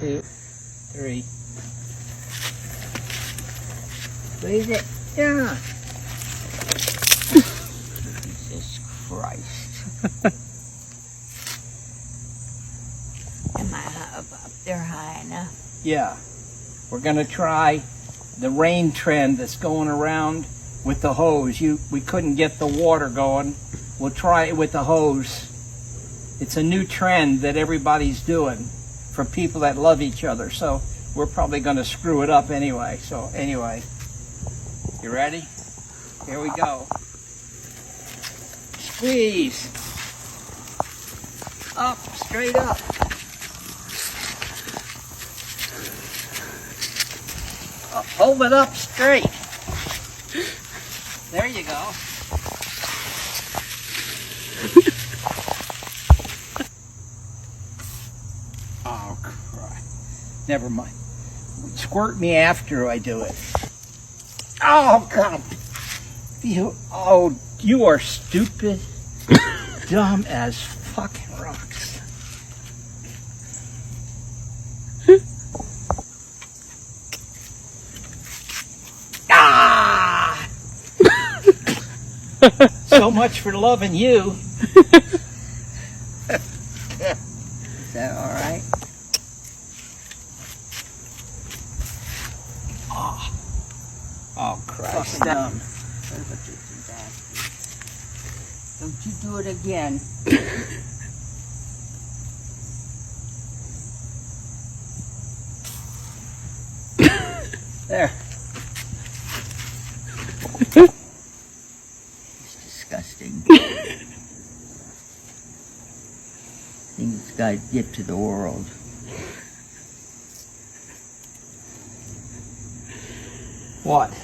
2, 3. Squeeze it down. Jesus Christ. Am I up there high enough? Yeah. We're going to try the rain trend that's going around with the hose. We couldn't get the water going. We'll try it with the hose. It's a new trend that everybody's doing for people that love each other. So we're probably going to screw it up anyway. So anyway, you ready? Here we go. Squeeze. Up, straight up. Hold it up straight. There you go. Oh, crap. Never mind. Squirt me after I do it. Oh, God. You are stupid. Dumb as fucking rocks. Ah! So much for loving you. Is that all right? Oh, Christ. Fucking dumb. Don't you do it again. There. It's disgusting. Things got to give to the world. What?